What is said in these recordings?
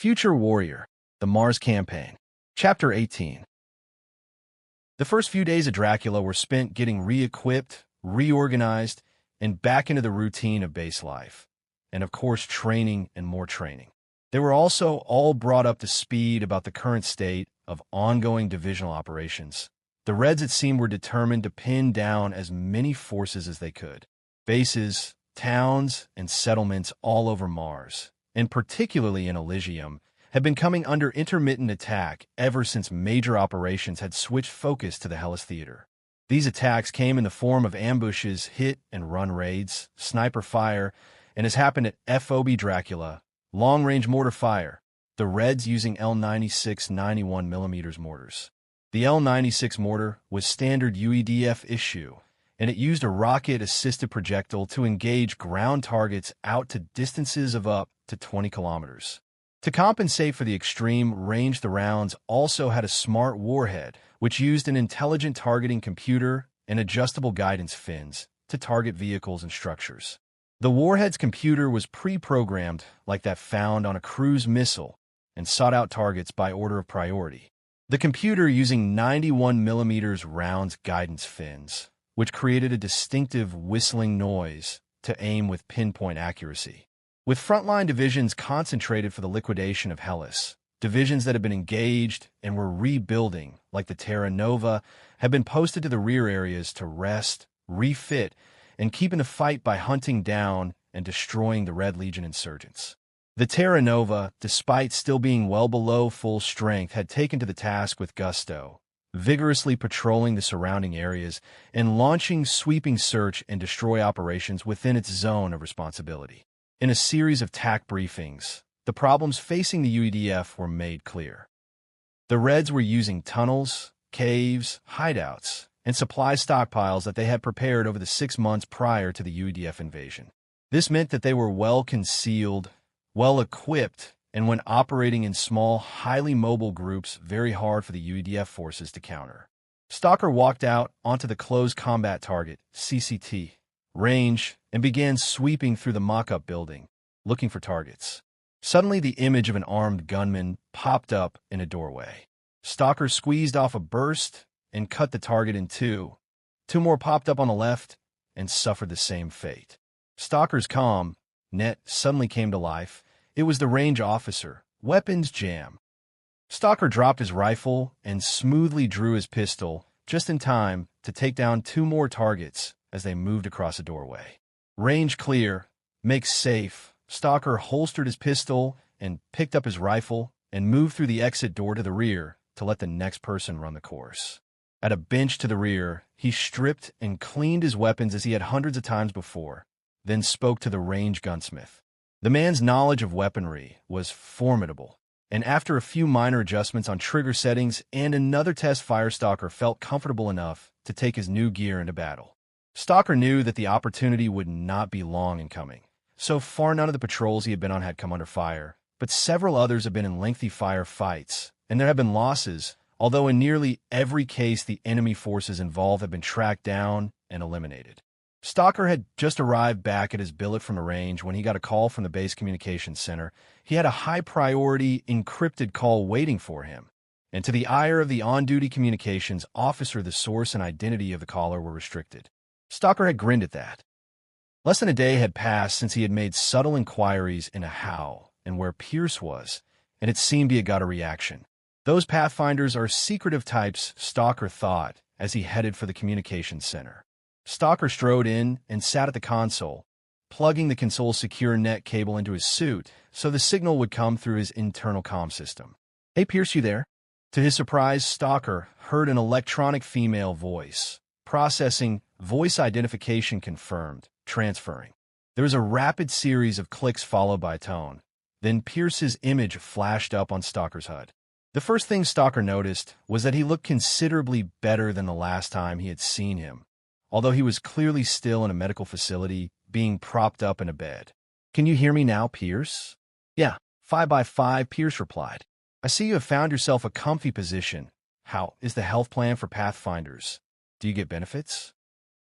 Future Warrior, The Mars Campaign. Chapter 18. The first few days of Dracula were spent getting re-equipped, reorganized, and back into the routine of base life. And of course, training and more training. They were also all brought up to speed about the current state of ongoing divisional operations. The Reds, it seemed, were determined to pin down as many forces as they could. Bases, towns, and settlements all over Mars, and particularly in Elysium, had been coming under intermittent attack ever since major operations had switched focus to the Hellas Theater. These attacks came in the form of ambushes, hit-and-run raids, sniper fire, and as happened at FOB Dracula, long-range mortar fire, the Reds using L-96 91mm mortars. The L-96 mortar was standard UEDF issue, and it used a rocket-assisted projectile to engage ground targets out to distances of up to 20 kilometers. To compensate for the extreme range, the rounds also had a smart warhead, which used an intelligent targeting computer and adjustable guidance fins to target vehicles and structures. The warhead's computer was pre-programmed like that found on a cruise missile and sought out targets by order of priority. The computer using 91mm rounds guidance fins, which created a distinctive whistling noise to aim with pinpoint accuracy. With frontline divisions concentrated for the liquidation of Hellas, divisions that had been engaged and were rebuilding, like the Terra Nova, had been posted to the rear areas to rest, refit, and keep in the fight by hunting down and destroying the Red Legion insurgents. The Terra Nova, despite still being well below full strength, had taken to the task with gusto, vigorously patrolling the surrounding areas and launching sweeping search and destroy operations within its zone of responsibility. In a series of TAC briefings, the problems facing the UEDF were made clear. The Reds were using tunnels, caves, hideouts, and supply stockpiles that they had prepared over the 6 months prior to the UEDF invasion. This meant that they were well-concealed, well-equipped, and when operating in small, highly mobile groups, very hard for the UEDF forces to counter. Stalker walked out onto the Close Combat Target, CCT, range and began sweeping through the mock-up building, looking for targets. Suddenly, the image of an armed gunman popped up in a doorway. Stalker squeezed off a burst and cut the target in two. Two more popped up on the left and suffered the same fate. Stalker's comm net suddenly came to life. It was the range officer. Weapons jam. Stalker dropped his rifle and smoothly drew his pistol just in time to take down 2 more targets as they moved across a doorway. Range clear. Make safe. Stalker holstered his pistol and picked up his rifle and moved through the exit door to the rear to let the next person run the course. At a bench to the rear, he stripped and cleaned his weapons as he had hundreds of times before, then spoke to the range gunsmith. The man's knowledge of weaponry was formidable, and after a few minor adjustments on trigger settings and another test, Stalker felt comfortable enough to take his new gear into battle. Stalker knew that the opportunity would not be long in coming. So far, none of the patrols he had been on had come under fire, but several others have been in lengthy fire fights, and there have been losses, although in nearly every case the enemy forces involved have been tracked down and eliminated. Stalker had just arrived back at his billet from the range when he got a call from the base communications center. He had a high-priority, encrypted call waiting for him, and to the ire of the on-duty communications officer, the source and identity of the caller were restricted. Stalker had grinned at that. Less than a day had passed since he had made subtle inquiries into how and where Pierce was, and it seemed he had got a reaction. Those Pathfinders are secretive types, Stalker thought, as he headed for the communications center. Stalker strode in and sat at the console, plugging the console secure net cable into his suit so the signal would come through his internal comm system. "Hey, Pierce, you there?" To his surprise, Stalker heard an electronic female voice. Processing, voice identification confirmed, transferring. There was a rapid series of clicks followed by a tone. Then Pierce's image flashed up on Stalker's HUD. The first thing Stalker noticed was that he looked considerably better than the last time he had seen him, although he was clearly still in a medical facility, being propped up in a bed. "Can you hear me now, Pierce?" "Yeah, 5x5, Pierce replied. "I see you have found yourself a comfy position. How is the health plan for Pathfinders? Do you get benefits?"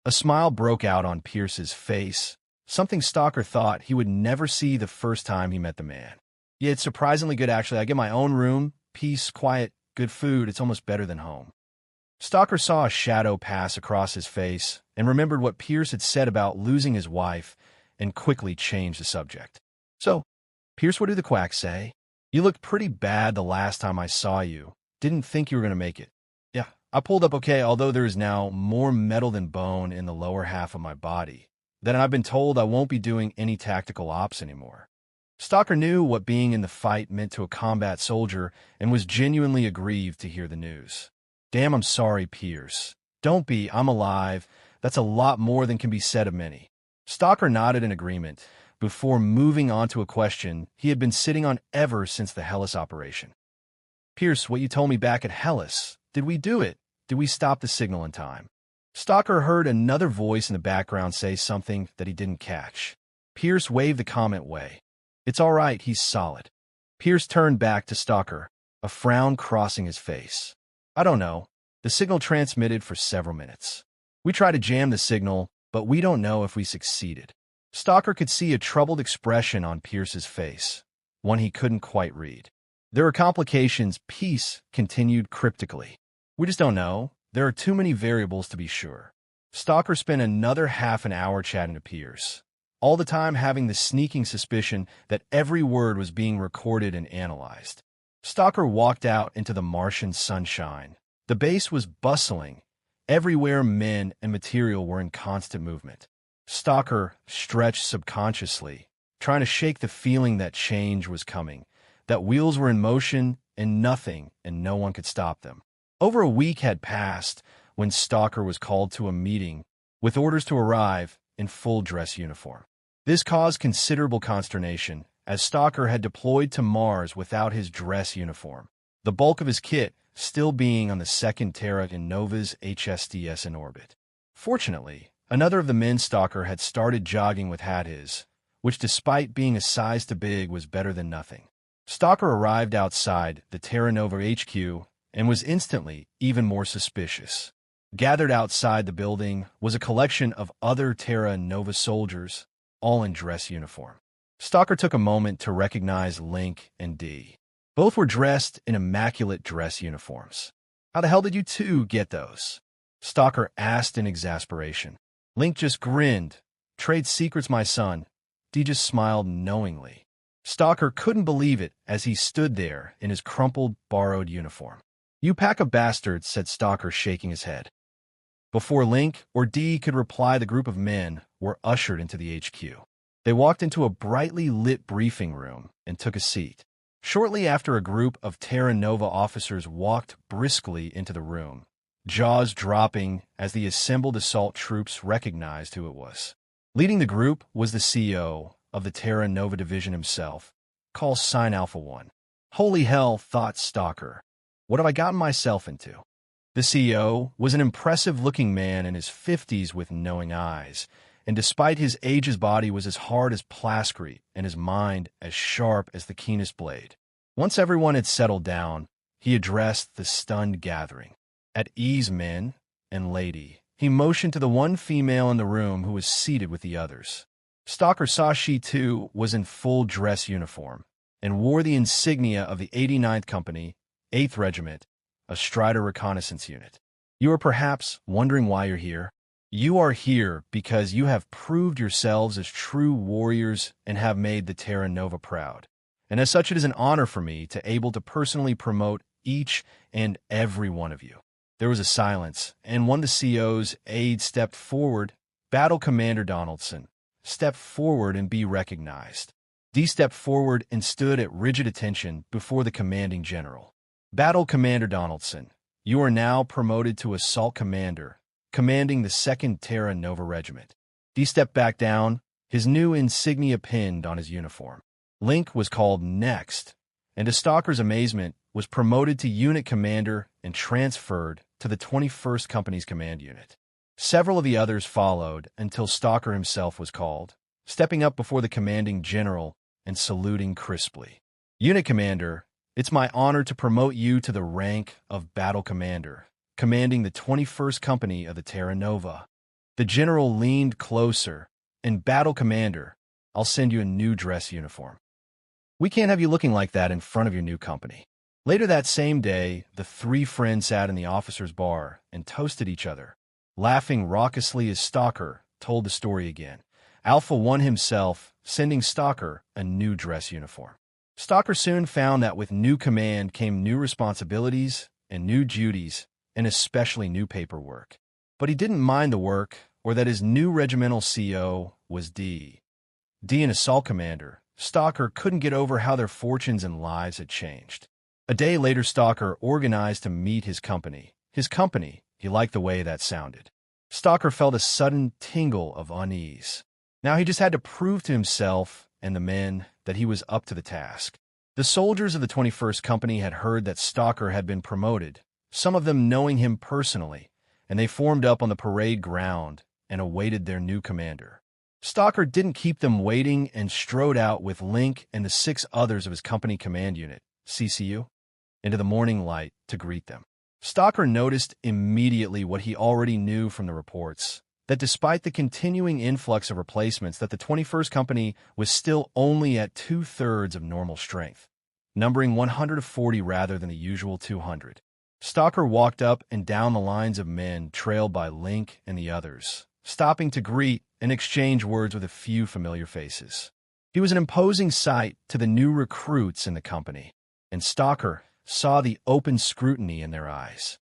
A smile broke out on Pierce's face, something Stalker thought he would never see the first time he met the man. Yeah, it's surprisingly good, actually. I get my own room, peace, quiet, good food. It's almost better than home. Stalker saw a shadow pass across his face and remembered what Pierce had said about losing his wife and quickly changed the subject. So, Pierce, what did the quack say? You looked pretty bad the last time I saw you. Didn't think you were going to make it. Yeah, I pulled up okay, although there is now more metal than bone in the lower half of my body. Then I've been told I won't be doing any tactical ops anymore. Stalker knew what being in the fight meant to a combat soldier and was genuinely aggrieved to hear the news. Damn, I'm sorry, Pierce. Don't be, I'm alive. That's a lot more than can be said of many. Stalker nodded in agreement before moving on to a question he had been sitting on ever since the Hellas operation. Pierce, what you told me back at Hellas, did we do it? Did we stop the signal in time? Stalker heard another voice in the background say something that he didn't catch. Pierce waved the comment way. It's all right, he's solid. Pierce turned back to Stalker, a frown crossing his face. I don't know. The signal transmitted for several minutes. We tried to jam the signal, but we don't know if we succeeded. Stalker could see a troubled expression on Pierce's face, one he couldn't quite read. There are complications, Peace continued cryptically. We just don't know. There are too many variables to be sure. Stalker spent another half an hour chatting to Pierce, all the time having the sneaking suspicion that every word was being recorded and analyzed. Stalker walked out into the Martian sunshine. The base was bustling. Everywhere men and material were in constant movement. Stalker stretched subconsciously, trying to shake the feeling that change was coming, that wheels were in motion and nothing and no one could stop them. Over a week had passed when Stalker was called to a meeting with orders to arrive in full dress uniform. This caused considerable consternation, as Stalker had deployed to Mars without his dress uniform, the bulk of his kit still being on the second Terra Nova's HSDS in orbit. Fortunately, another of the men Stalker had started jogging with had his, which despite being a size too big was better than nothing. Stalker arrived outside the Terra Nova HQ and was instantly even more suspicious. Gathered outside the building was a collection of other Terra Nova soldiers, all in dress uniform. Stalker took a moment to recognize Link and Dee. Both were dressed in immaculate dress uniforms. How the hell did you two get those? Stalker asked in exasperation. Link just grinned. Trade secrets, my son. Dee just smiled knowingly. Stalker couldn't believe it as he stood there in his crumpled, borrowed uniform. You pack of bastards, said Stalker, shaking his head. Before Link or Dee could reply, the group of men were ushered into the HQ. They walked into a brightly lit briefing room and took a seat. Shortly after, a group of Terra Nova officers walked briskly into the room, jaws dropping as the assembled assault troops recognized who it was. Leading the group was the CEO of the Terra Nova division himself, called Sign Alpha 1. Holy hell, thought Stalker. What have I gotten myself into? The CEO was an impressive-looking man in his 50s with knowing eyes, and despite his age, his body was as hard as plascrete and his mind as sharp as the keenest blade. Once everyone had settled down, he addressed the stunned gathering. At ease, men and lady, he motioned to the one female in the room who was seated with the others. Stalker saw she, too, was in full dress uniform and wore the insignia of the 89th Company, 8th Regiment, a Strider reconnaissance unit. You are perhaps wondering why you're here. You are here because you have proved yourselves as true warriors and have made the Terra Nova proud. And as such, it is an honor for me to able to personally promote each and every one of you. There was a silence, and one of the CO's aides stepped forward. Battle Commander Donaldson, step forward and be recognized. Dee stepped forward and stood at rigid attention before the commanding general. Battle Commander Donaldson, you are now promoted to Assault Commander, commanding the 2nd Terra Nova Regiment. Dee stepped back down, his new insignia pinned on his uniform. Link was called next, and to Stalker's amazement, was promoted to Unit Commander and transferred to the 21st Company's command unit. Several of the others followed until Stalker himself was called, stepping up before the commanding general and saluting crisply. Unit Commander, it's my honor to promote you to the rank of Battle Commander, commanding the 21st Company of the Terra Nova. The general leaned closer, and Battle Commander, I'll send you a new dress uniform. We can't have you looking like that in front of your new company. Later that same day, the three friends sat in the officers' bar and toasted each other, laughing raucously as Stalker told the story again. Alpha won himself, sending Stalker a new dress uniform. Stalker soon found that with new command came new responsibilities and new duties, and especially new paperwork. But he didn't mind the work, or that his new regimental CO was D, an assault commander. Stalker couldn't get over how their fortunes and lives had changed. A day later, Stalker organized to meet his company. His company, he liked the way that sounded. Stalker felt a sudden tingle of unease. Now he just had to prove to himself and the men that he was up to the task. The soldiers of the 21st Company had heard that Stalker had been promoted, some of them knowing him personally, and they formed up on the parade ground and awaited their new commander. Stalker didn't keep them waiting and strode out with Link and the 6 others of his company command unit, CCU, into the morning light to greet them. Stalker noticed immediately what he already knew from the reports, that despite the continuing influx of replacements, that the 21st Company was still only at 2/3 of normal strength, numbering 140 rather than the usual 200. Stalker walked up and down the lines of men trailed by Link and the others, stopping to greet and exchange words with a few familiar faces. He was an imposing sight to the new recruits in the company, and Stalker saw the open scrutiny in their eyes.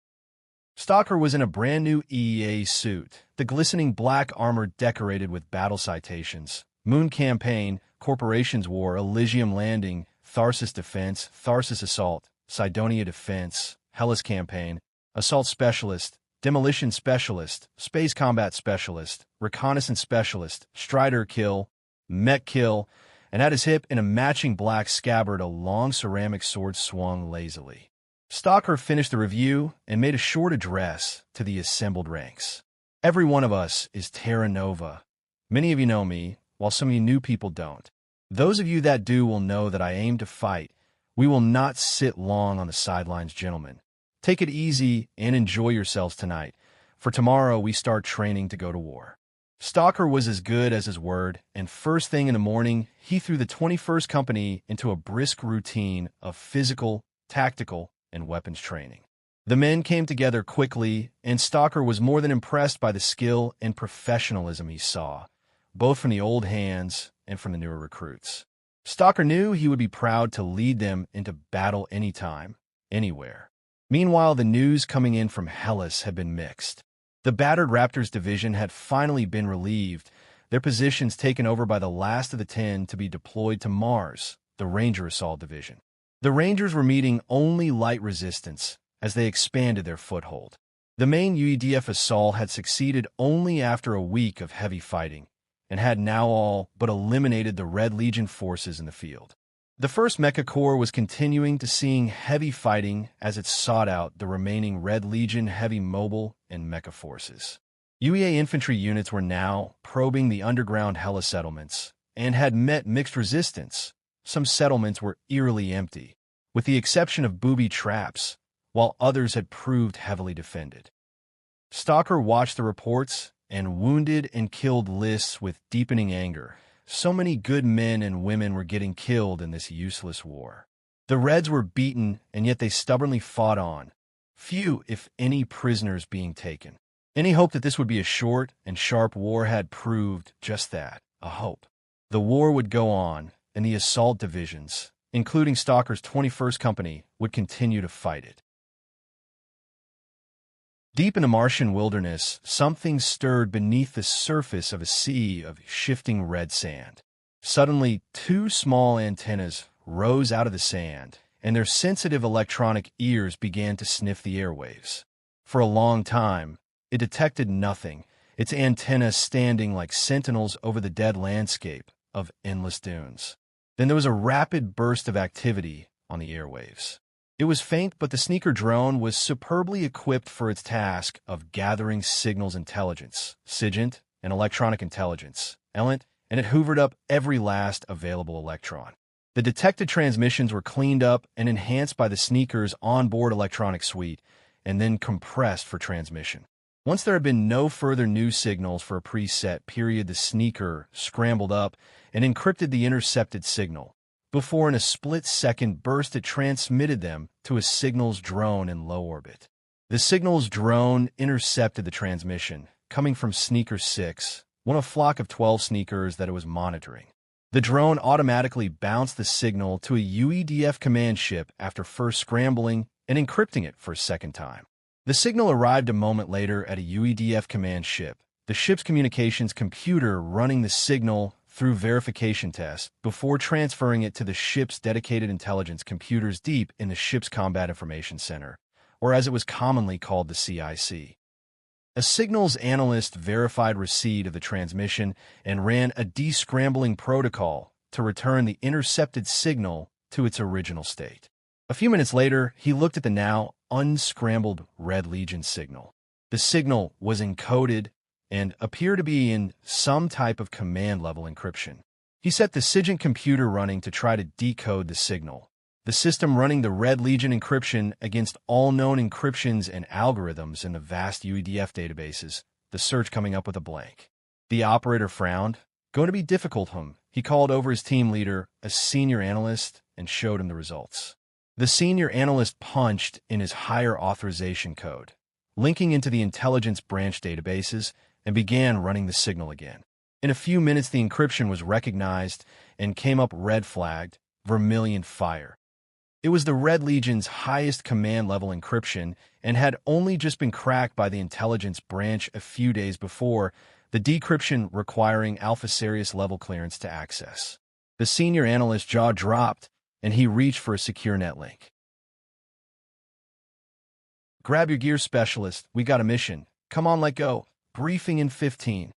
Stalker was in a brand new EEA suit, the glistening black armor decorated with battle citations, Moon Campaign, Corporations War, Elysium Landing, Tharsis Defense, Tharsis Assault, Cydonia Defense, Hellas Campaign, Assault Specialist, Demolition Specialist, Space Combat Specialist, Reconnaissance Specialist, Strider Kill, Mech Kill, and at his hip in a matching black scabbard a long ceramic sword swung lazily. Stalker finished the review and made a short address to the assembled ranks. Every one of us is Terra Nova. Many of you know me, while some of you new people don't. Those of you that do will know that I aim to fight. We will not sit long on the sidelines, gentlemen. Take it easy and enjoy yourselves tonight, for tomorrow we start training to go to war. Stalker was as good as his word, and first thing in the morning, he threw the 21st Company into a brisk routine of physical, tactical, and weapons training. The men came together quickly, and Stalker was more than impressed by the skill and professionalism he saw, both from the old hands and from the newer recruits. Stalker knew he would be proud to lead them into battle anytime, anywhere. Meanwhile, the news coming in from Hellas had been mixed. The battered Raptors division had finally been relieved, their positions taken over by the last of the 10 to be deployed to Mars, the Ranger Assault Division. The Rangers were meeting only light resistance as they expanded their foothold. The main UEDF assault had succeeded only after a week of heavy fighting and had now all but eliminated the Red Legion forces in the field. The 1st Mecha Corps was continuing to seeing heavy fighting as it sought out the remaining Red Legion heavy mobile and mecha forces. UEA infantry units were now probing the underground Hella settlements and had met mixed resistance. Some settlements were eerily empty, with the exception of booby traps, while others had proved heavily defended. Stalker watched the reports and wounded and killed lists with deepening anger. So many good men and women were getting killed in this useless war. The Reds were beaten, and yet they stubbornly fought on, few, if any, prisoners being taken. Any hope that this would be a short and sharp war had proved just that, a hope. The war would go on, and the assault divisions, including Stalker's 21st Company, would continue to fight it. Deep in the Martian wilderness, something stirred beneath the surface of a sea of shifting red sand. Suddenly, 2 small antennas rose out of the sand, and their sensitive electronic ears began to sniff the airwaves. For a long time, it detected nothing, its antennas standing like sentinels over the dead landscape of endless dunes. Then there was a rapid burst of activity on the airwaves. It was faint, but the sneaker drone was superbly equipped for its task of gathering signals intelligence, SIGINT, and electronic intelligence, ELINT, and it hoovered up every last available electron. The detected transmissions were cleaned up and enhanced by the sneaker's onboard electronic suite, and then compressed for transmission. Once there had been no further new signals for a preset period, the sneaker scrambled up and encrypted the intercepted signal, before in a split-second burst it transmitted them to a signals drone in low orbit. The signals drone intercepted the transmission, coming from Sneaker 6, one of a flock of 12 sneakers that it was monitoring. The drone automatically bounced the signal to a UEDF command ship after first scrambling and encrypting it for a second time. The signal arrived a moment later at a UEDF command ship, the ship's communications computer running the signal through verification tests before transferring it to the ship's dedicated intelligence computers deep in the ship's Combat Information Center, or as it was commonly called, the CIC. A signals analyst verified receipt of the transmission and ran a descrambling protocol to return the intercepted signal to its original state. A few minutes later, he looked at the now unscrambled Red Legion signal. The signal was encoded and appeared to be in some type of command-level encryption. He set the SIGINT computer running to try to decode the signal, the system running the Red Legion encryption against all known encryptions and algorithms in the vast UEDF databases, the search coming up with a blank. The operator frowned. Going to be difficult, He called over his team leader, a senior analyst, and showed him the results. The senior analyst punched in his higher authorization code, linking into the intelligence branch databases, and began running the signal again. In a few minutes, the encryption was recognized and came up red-flagged, vermilion fire. It was the Red Legion's highest command-level encryption and had only just been cracked by the intelligence branch a few days before, the decryption requiring Alpha Sirius level clearance to access. The senior analyst's jaw dropped, and he reached for a secure net link. "Grab your gear, specialist. We got a mission. Come on, let go. Briefing in 15.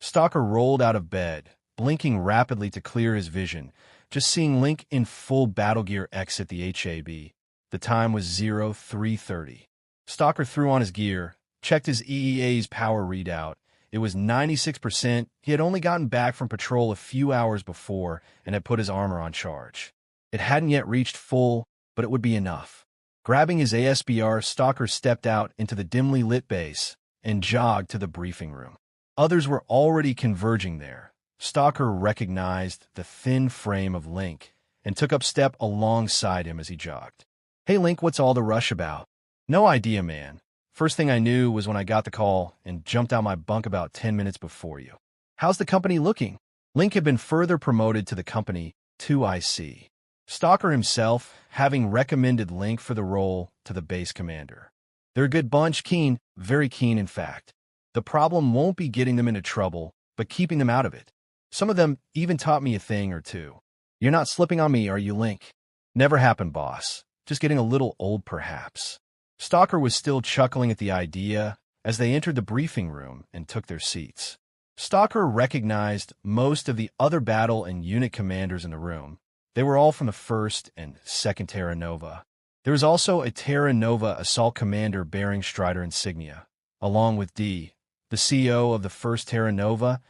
Stalker rolled out of bed, blinking rapidly to clear his vision, just seeing Link in full battle gear exit the HAB. The time was 0330. Stalker threw on his gear, checked his EEA's power readout. It was 96%. He had only gotten back from patrol a few hours before and had put his armor on charge. It hadn't yet reached full, but it would be enough. Grabbing his ASBR, Stalker stepped out into the dimly lit base and jogged to the briefing room. Others were already converging there. Stalker recognized the thin frame of Link and took up step alongside him as he jogged. "Hey Link, what's all the rush about?" "No idea, man. First thing I knew was when I got the call and jumped out my bunk about 10 minutes before you." "How's the company looking?" Link had been further promoted to the company 2IC. Stalker himself having recommended Link for the role to the base commander. "They're a good bunch, keen, very keen in fact. The problem won't be getting them into trouble, but keeping them out of it. Some of them even taught me a thing or two." "You're not slipping on me, are you, Link?" "Never happened, boss. Just getting a little old, perhaps." Stalker was still chuckling at the idea as they entered the briefing room and took their seats. Stalker recognized most of the other battle and unit commanders in the room. They were all from the 1st and 2nd Terra Nova. There was also a Terra Nova assault commander bearing Strider insignia, along with D, the CEO of the 1st Terra Nova,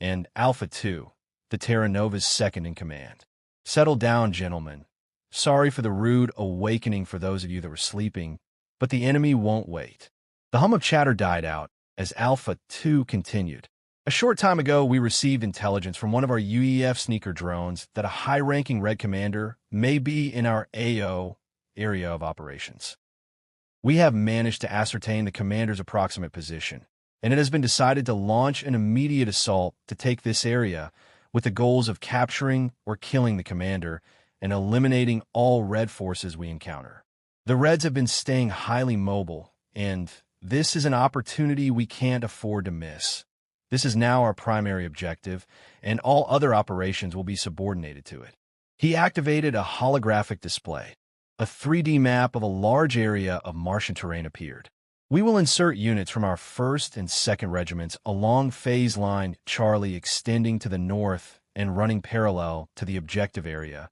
and Alpha 2, the Terra Nova's second in command. "Settle down, gentlemen. Sorry for the rude awakening for those of you that were sleeping, but the enemy won't wait." The hum of chatter died out as Alpha 2 continued. "A short time ago, we received intelligence from one of our UEF sneaker drones that a high-ranking Red commander may be in our AO area of operations. We have managed to ascertain the commander's approximate position, and it has been decided to launch an immediate assault to take this area with the goals of capturing or killing the commander and eliminating all Red forces we encounter. The Reds have been staying highly mobile, and this is an opportunity we can't afford to miss. This is now our primary objective, and all other operations will be subordinated to it." He activated a holographic display. A 3D map of a large area of Martian terrain appeared. "We will insert units from our 1st and 2nd regiments along phase line Charlie extending to the north and running parallel to the objective area,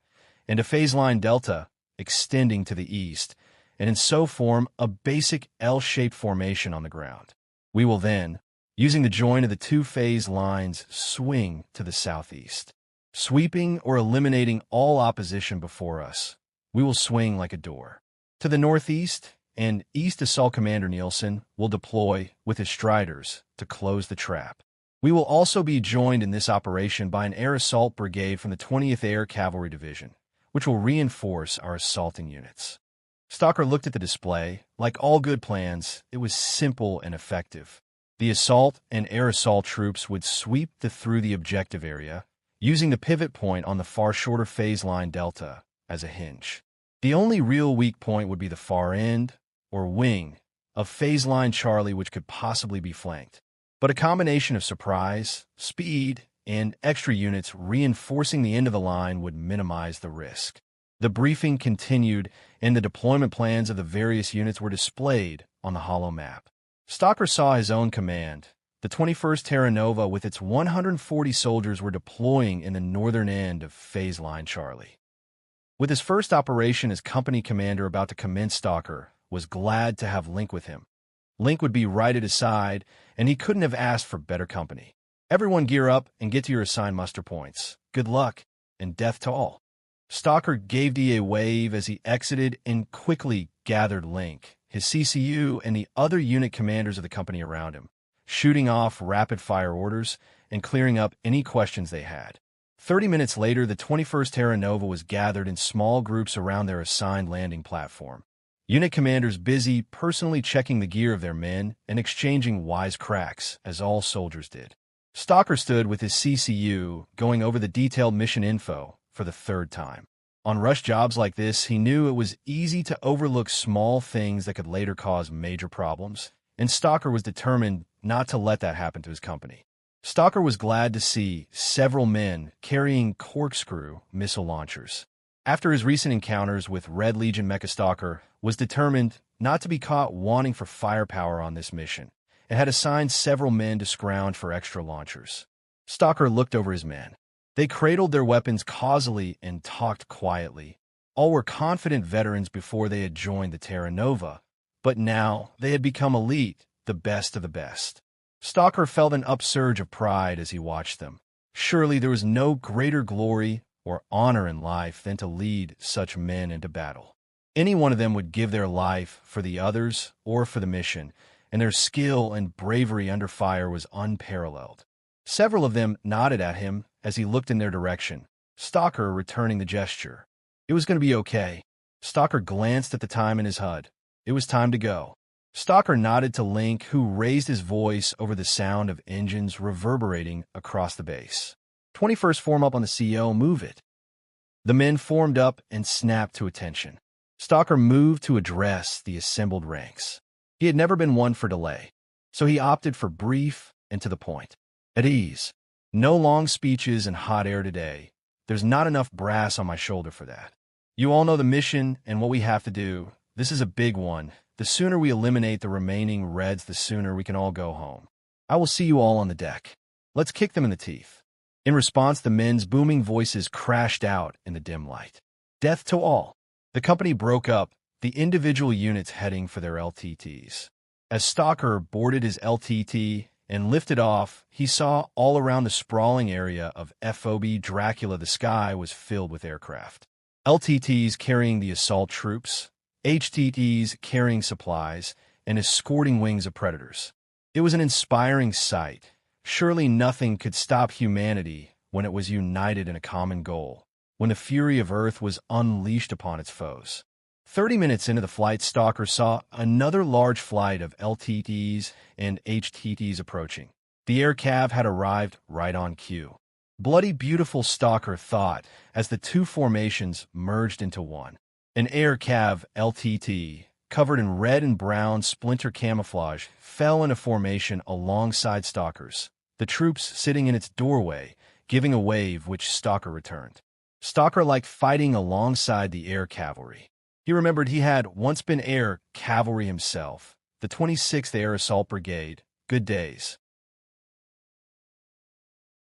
and a phase line Delta extending to the east, and in so form a basic L-shaped formation on the ground. We will then, using the join of the two phase lines, swing to the southeast. Sweeping or eliminating all opposition before us, we will swing like a door. To the northeast and east, Assault Commander Nielsen will deploy with his Striders to close the trap. We will also be joined in this operation by an air assault brigade from the 20th Air Cavalry Division, which will reinforce our assaulting units. Stalker looked at the display. Like all good plans, it was simple and effective. The assault and air assault troops would sweep through the objective area, using the pivot point on the far shorter phase line delta as a hinge. The only real weak point would be the far end, or wing, of phase line Charlie, which could possibly be flanked. But a combination of surprise, speed, and extra units reinforcing the end of the line would minimize the risk. The briefing continued, and the deployment plans of the various units were displayed on the holo map. Stalker saw his own command. The 21st Terra Nova with its 140 soldiers were deploying in the northern end of phase line Charlie. With his first operation as company commander about to commence, Stalker was glad to have Link with him. Link would be right at his side, and he couldn't have asked for better company. Everyone gear up and get to your assigned muster points. Good luck, and death to all. Stalker gave D a wave as he exited and quickly gathered Link, his CCU, and the other unit commanders of the company around him, shooting off rapid-fire orders and clearing up any questions they had. 30 minutes later, the 21st Terra Nova was gathered in small groups around their assigned landing platform. Unit commanders busy personally checking the gear of their men and exchanging wise cracks, as all soldiers did. Stalker stood with his CCU, going over the detailed mission info for the third time. On rush jobs like this, he knew it was easy to overlook small things that could later cause major problems, and Stalker was determined not to let that happen to his company. Stalker was glad to see several men carrying corkscrew missile launchers. After his recent encounters with Red Legion Mecha, Stalker was determined not to be caught wanting for firepower on this mission, and had assigned several men to scrounge for extra launchers. Stalker looked over his men. They cradled their weapons causally and talked quietly. All were confident veterans before they had joined the Terra Nova, but now they had become elite, the best of the best. Stalker felt an upsurge of pride as he watched them. Surely there was no greater glory or honor in life than to lead such men into battle. Any one of them would give their life for the others or for the mission, and their skill and bravery under fire was unparalleled. Several of them nodded at him as he looked in their direction, Stalker returning the gesture. It was going to be okay. Stalker glanced at the time in his HUD. It was time to go. Stalker nodded to Link, who raised his voice over the sound of engines reverberating across the base. 21st, form up on the CO, move it. The men formed up and snapped to attention. Stalker moved to address the assembled ranks. He had never been one for delay, so he opted for brief and to the point. At ease. No long speeches and hot air today. There's not enough brass on my shoulder for that. You all know the mission and what we have to do. This is a big one. The sooner we eliminate the remaining Reds, the sooner we can all go home. I will see you all on the deck. Let's kick them in the teeth. In response, the men's booming voices crashed out in the dim light. Death to all. The company broke up, the individual units heading for their LTTs. As Stalker boarded his LTT and lifted off, he saw all around the sprawling area of FOB Dracula the sky was filled with aircraft. LTTs carrying the assault troops, HTTs carrying supplies, and escorting wings of predators. It was an inspiring sight. Surely nothing could stop humanity when it was united in a common goal, when the fury of Earth was unleashed upon its foes. 30 minutes into the flight, Stalker saw another large flight of LTTs and HTTs approaching. The air cav had arrived right on cue. Bloody beautiful, Stalker thought, as the two formations merged into one. An air cav LTT, covered in red and brown splinter camouflage, fell into formation alongside Stalker's, the troops sitting in its doorway, giving a wave which Stalker returned. Stalker liked fighting alongside the air cavalry. He remembered he had once been air cavalry himself, the 26th Air Assault Brigade. Good days.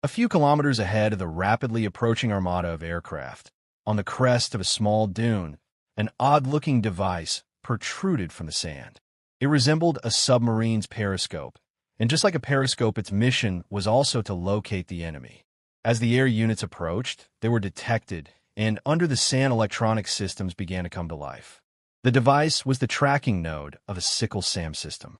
A few kilometers ahead of the rapidly approaching armada of aircraft, on the crest of a small dune, an odd-looking device protruded from the sand. It resembled a submarine's periscope, and just like a periscope, its mission was also to locate the enemy. As the air units approached, they were detected, and under the sand electronic systems began to come to life. The device was the tracking node of a sickle SAM system.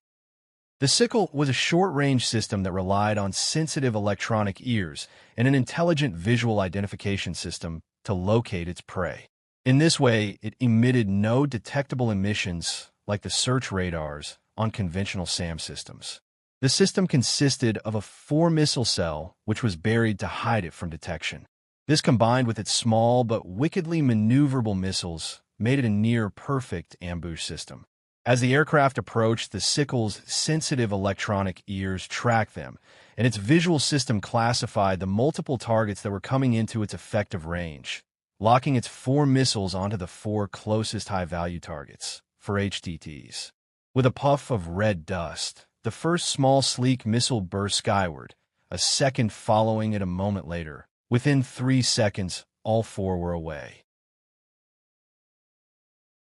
The sickle was a short-range system that relied on sensitive electronic ears and an intelligent visual identification system to locate its prey. In this way, it emitted no detectable emissions like the search radars on conventional SAM systems. The system consisted of a 4-missile cell which was buried to hide it from detection. This, combined with its small but wickedly maneuverable missiles, made it a near-perfect ambush system. As the aircraft approached, the Sickle's sensitive electronic ears tracked them, and its visual system classified the multiple targets that were coming into its effective range, locking its 4 missiles onto the 4 closest high-value targets, for HTTs. With a puff of red dust, the first small sleek missile burst skyward, a second following it a moment later. Within 3 seconds, all 4 were away.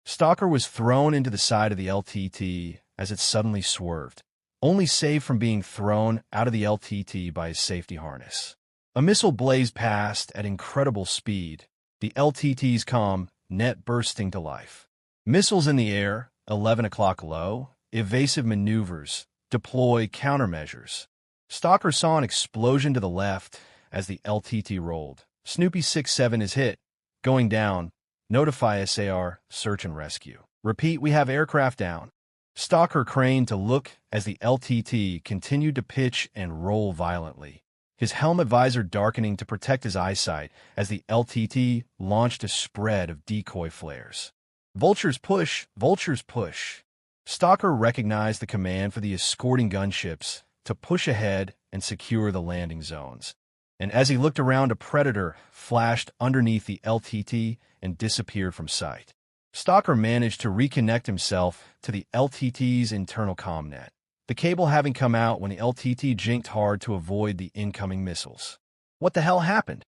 Stalker was thrown into the side of the LTT as it suddenly swerved, only saved from being thrown out of the LTT by his safety harness. A missile blazed past at incredible speed, the LTT's comm net bursting to life. Missiles in the air, 11 o'clock low, evasive maneuvers, deploy countermeasures. Stalker saw an explosion to the left as the LTT rolled. Snoopy 6-7 is hit. Going down. Notify SAR, search and rescue. Repeat, we have aircraft down. Stalker craned to look as the LTT continued to pitch and roll violently, his helmet visor darkening to protect his eyesight as the LTT launched a spread of decoy flares. Vultures push, vultures push. Stalker recognized the command for the escorting gunships to push ahead and secure the landing zones. And as he looked around, a Predator flashed underneath the LTT and disappeared from sight. Stalker managed to reconnect himself to the LTT's internal commnet, the cable having come out when the LTT jinked hard to avoid the incoming missiles. What the hell happened?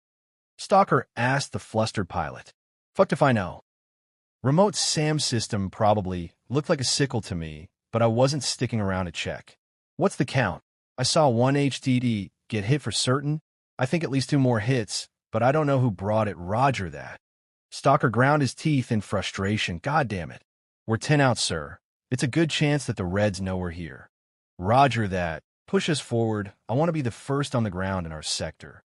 Stalker asked the flustered pilot. Fucked if I know. Remote SAM system probably looked like a sickle to me, but I wasn't sticking around to check. What's the count? I saw 1 HTT get hit for certain. I think at least 2 more hits, but I don't know who brought it. Roger that. Stalker ground his teeth in frustration. God damn it. We're 10 out, sir. It's a good chance that the Reds know we're here. Roger that. Push us forward. I want to be the first on the ground in our sector.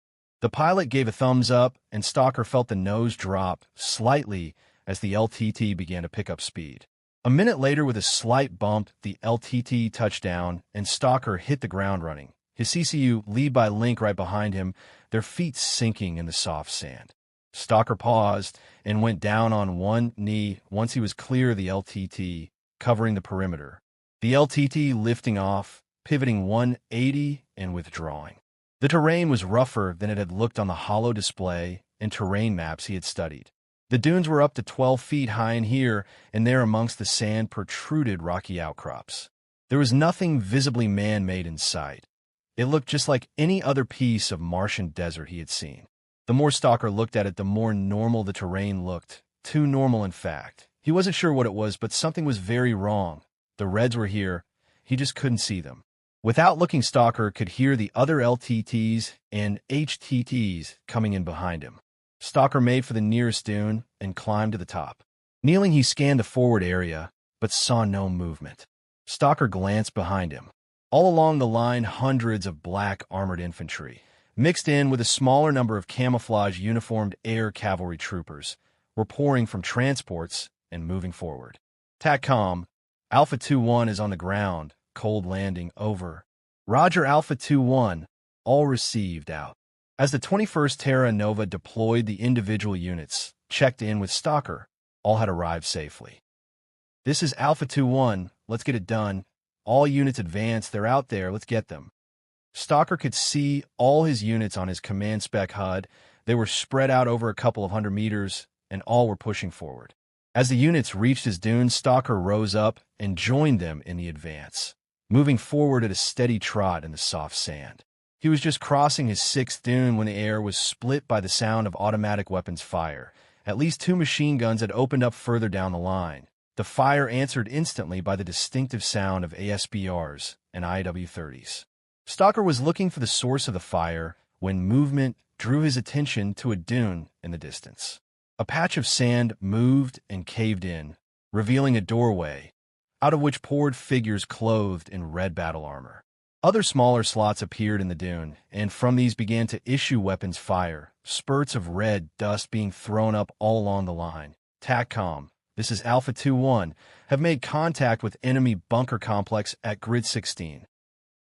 The pilot gave a thumbs up, and Stalker felt the nose drop slightly as the LTT began to pick up speed. A minute later, with a slight bump, the LTT touched down, and Stalker hit the ground running, his CCU lead by Link right behind him, their feet sinking in the soft sand. Stalker paused and went down on one knee once he was clear of the LTT, covering the perimeter. The LTT lifting off, pivoting 180 and withdrawing. The terrain was rougher than it had looked on the hollow display and terrain maps he had studied. The dunes were up to 12 feet high, and here and there amongst the sand protruded rocky outcrops. There was nothing visibly man-made in sight. It looked just like any other piece of Martian desert he had seen. The more Stalker looked at it, the more normal the terrain looked. Too normal, in fact. He wasn't sure what it was, but something was very wrong. The Reds were here. He just couldn't see them. Without looking, Stalker could hear the other LTTs and HTTs coming in behind him. Stalker made for the nearest dune and climbed to the top. Kneeling, he scanned the forward area, but saw no movement. Stalker glanced behind him. All along the line, hundreds of black armored infantry, mixed in with a smaller number of camouflage uniformed air cavalry troopers, were pouring from transports and moving forward. TACCOM, Alpha 2-1 is on the ground. Cold landing, over. Roger, Alpha 2-1, all received, out. As the 21st Terra Nova deployed, the individual units checked in with Stalker. All had arrived safely. This is Alpha 2-1, let's get it done. All units advance, they're out there, let's get them. Stalker could see all his units on his command spec HUD. They were spread out over a couple of 100 meters, and all were pushing forward. As the units reached his dunes, Stalker rose up and joined them in the advance, moving forward at a steady trot in the soft sand. He was just crossing his 6th dune when the air was split by the sound of automatic weapons fire. At least 2 machine guns had opened up further down the line. The fire answered instantly by the distinctive sound of ASBRs and IW-30s. Stalker was looking for the source of the fire when movement drew his attention to a dune in the distance. A patch of sand moved and caved in, revealing a doorway, out of which poured figures clothed in red battle armor. Other smaller slots appeared in the dune, and from these began to issue weapons fire, spurts of red dust being thrown up all along the line. TACCOM, this is Alpha 2-1, have made contact with enemy bunker complex at Grid 16.